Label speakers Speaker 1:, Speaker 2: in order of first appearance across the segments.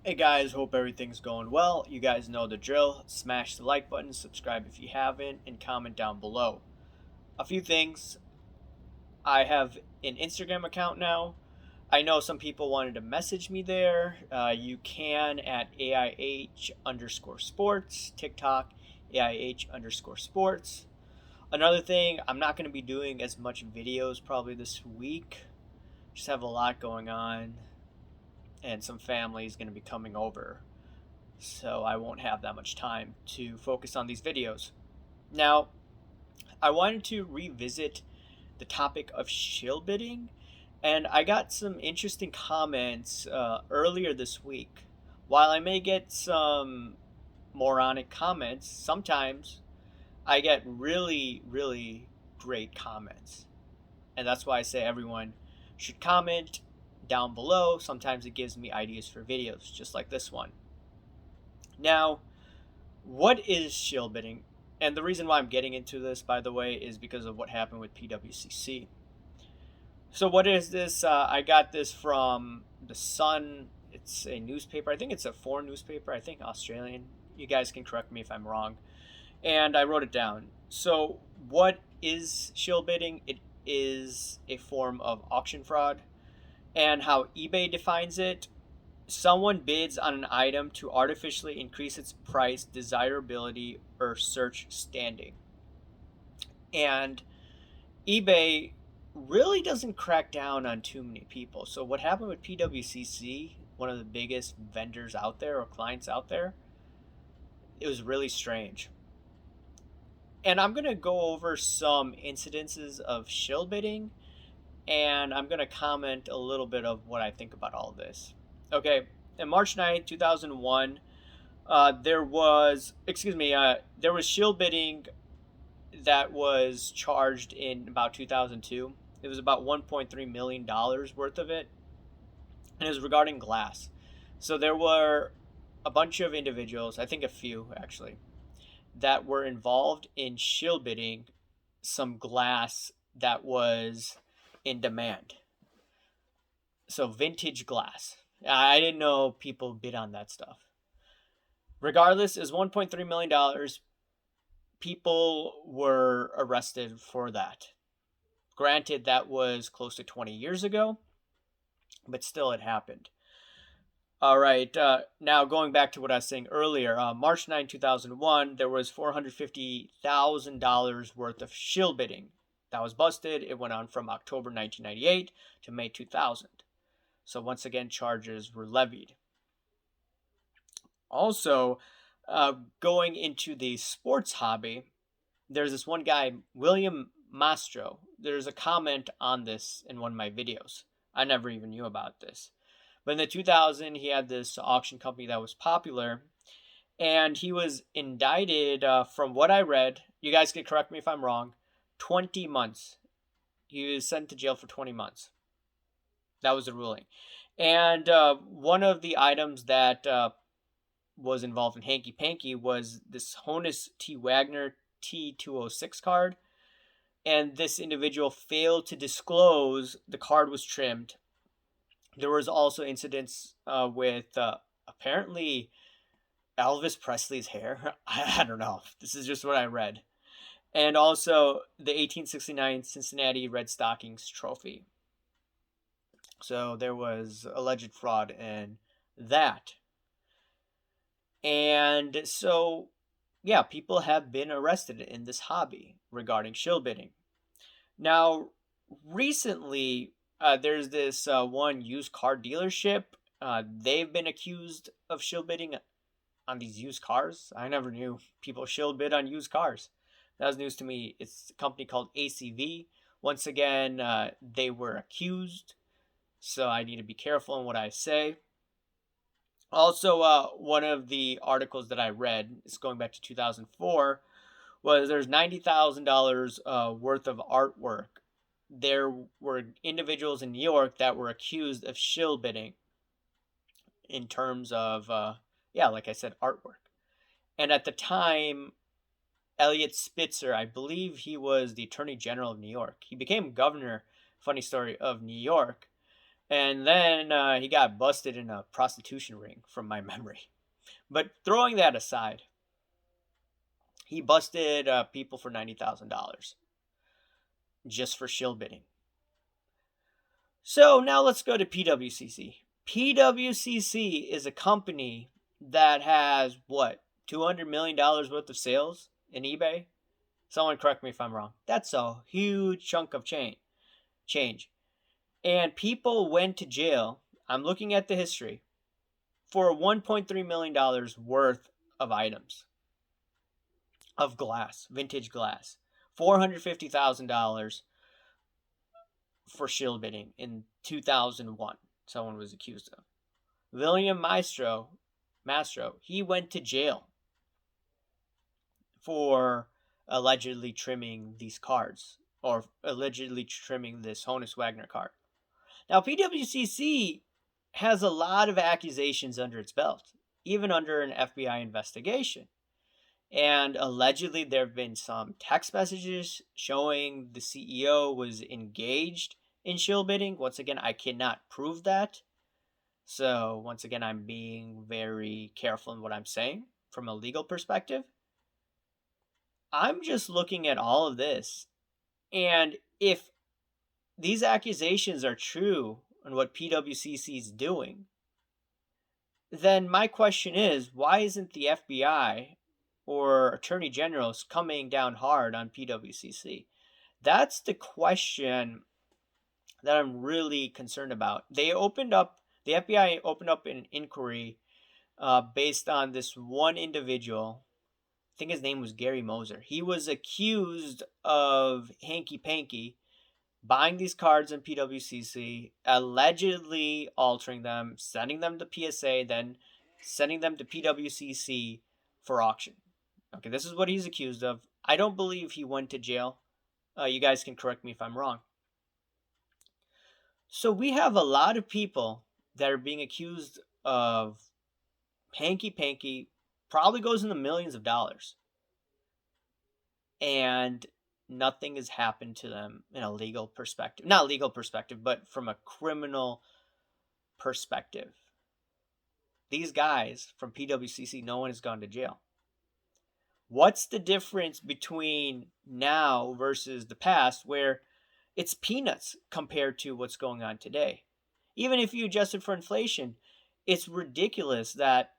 Speaker 1: Hey guys, hope everything's going well. You guys know the drill. Smash the like button, subscribe if you haven't, and comment down below. A few things. I have an Instagram account now. I know some people wanted to message me there. You can at AIH underscore sports, TikTok, AIH underscore sports. Another thing, I'm not going to be doing as much videos probably this week. Just have a lot going on, and some family is going to be coming over, so I won't have that much time to focus on these videos. Now, I wanted to revisit the topic of shill bidding, and I got some interesting comments earlier this week. While I may get some moronic comments, sometimes I get really, really great comments. And that's why I say everyone should comment down below. Sometimes it gives me ideas for videos, just like this one. Now, what is shill bidding? And the reason why I'm getting into this, by the way, is because of what happened with PWCC. So, what is this? I got this from The Sun. It's a newspaper. I think it's a foreign newspaper. I think Australian. You guys can correct me if I'm wrong. And I wrote it down. So, what is shill bidding? It is a form of auction fraud. And how eBay defines it: someone bids on an item to artificially increase its price, desirability, or search standing. And eBay really doesn't crack down on too many people. So, what happened with PWCC, one of the biggest vendors out there or clients out there, it was really strange. And I'm going to go over some incidences of shill bidding, and I'm going to comment a little bit of what I think about all of this. Okay, in March 9th, 2001, there was shield bidding that was charged in about 2002. It was about $1.3 million worth of it, and it was regarding glass. So there were a bunch of individuals, I think a few actually, that were involved in shield bidding some glass that was in demand. So vintage glass. I didn't know people bid on that stuff. Regardless, is $1.3 million. People were arrested for that. Granted, that was close to 20 years ago, but still it happened. All right, now going back to what I was saying earlier, March 9th, 2001, there was $450,000 worth of shill bidding that was busted. It went on from October 1998 to May 2000. So once again, charges were levied. Also, going into the sports hobby, there's this one guy, William Mastro. There's a comment on this in one of my videos. I never even knew about this. But in the 2000, he had this auction company that was popular, and he was indicted, from what I read, you guys can correct me if I'm wrong, 20 months. He was sent to jail for 20 months. That was the ruling. And one of the items that was involved in Hanky Panky was this Honus T. Wagner T206 card. And this individual failed to disclose the card was trimmed. There was also incidents with apparently Elvis Presley's hair. I don't know. This is just what I read. And also the 1869 Cincinnati Red Stockings trophy. So there was alleged fraud in that. And so, yeah, people have been arrested in this hobby regarding shill bidding. Now, recently, there's this one used car dealership. They've been accused of shill bidding on these used cars. I never knew people shill bid on used cars. That was news to me. It's a company called ACV. Once again, they were accused, so I need to be careful in what I say. Also, one of the articles that I read, is going back to 2004, was there's $90,000 worth of artwork. There were individuals in New York that were accused of shill bidding in terms of, yeah, like I said, artwork. And at the time, Elliot Spitzer, I believe he was the Attorney General of New York. He became governor, funny story, of New York. And then he got busted in a prostitution ring, from my memory. But throwing that aside, he busted people for $90,000 just for shill bidding. So now let's go to PWCC. PWCC is a company that has what, $200 million worth of sales in eBay? Someone correct me if I'm wrong. That's a huge chunk of change. And people went to jail. I'm looking at the history for $1.3 million worth of items of glass, vintage glass. $450,000 for shill bidding in 2001. Someone was accused of. William Mastro, he went to jail for allegedly trimming these cards, or allegedly trimming this Honus Wagner card. Now, PWCC has a lot of accusations under its belt, even under an FBI investigation. And allegedly, there have been some text messages showing the CEO was engaged in shill bidding. Once again, I cannot prove that. So, once again, I'm being very careful in what I'm saying from a legal perspective. I'm just looking at all of this. And if these accusations are true on what PWCC is doing, then my question is, why isn't the FBI or Attorney Generals coming down hard on PWCC? That's the question that I'm really concerned about. The FBI opened up an inquiry based on this one individual. I think his name was Gary Moser. He was accused of hanky panky, buying these cards in PWCC, allegedly altering them, sending them to PSA, then sending them to PWCC for auction. Okay, this is what he's accused of. I don't believe he went to jail. You guys can correct me if I'm wrong. So we have a lot of people that are being accused of hanky panky, probably goes in the millions of dollars. And nothing has happened to them in a legal perspective. Not legal perspective, but from a criminal perspective. These guys from PWCC, no one has gone to jail. What's the difference between now versus the past, where it's peanuts compared to what's going on today? Even if you adjust it for inflation, it's ridiculous that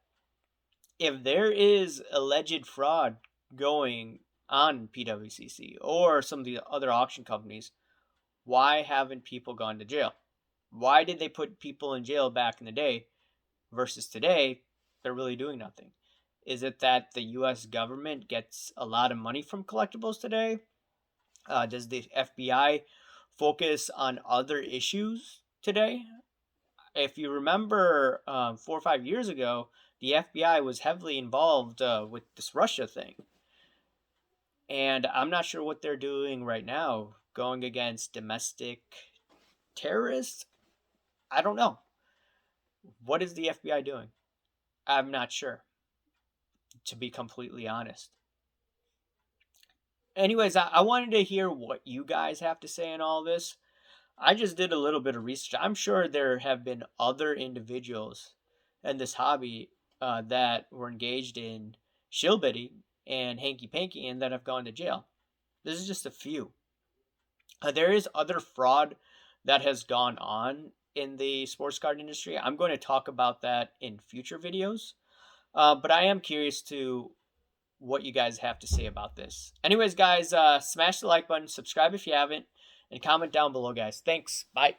Speaker 1: if there is alleged fraud going on PWCC or some of the other auction companies, why haven't people gone to jail? Why did they put people in jail back in the day versus today? They're really doing nothing. Is it that the U.S. government gets a lot of money from collectibles today? Does the FBI focus on other issues today? If you remember 4 or 5 years ago, the FBI was heavily involved with this Russia thing. And I'm not sure what they're doing right now, going against domestic terrorists. I don't know. What is the FBI doing? I'm not sure, to be completely honest. Anyways, I wanted to hear what you guys have to say in all this. I just did a little bit of research. I'm sure there have been other individuals in this hobby that were engaged in shill bidding and hanky panky and that have gone to jail. This is just a few. There is other fraud that has gone on in the sports card industry. I'm going to talk about that in future videos. But I am curious to what you guys have to say about this. Anyways, guys, smash the like button, subscribe if you haven't, and comment down below, guys. Thanks. Bye.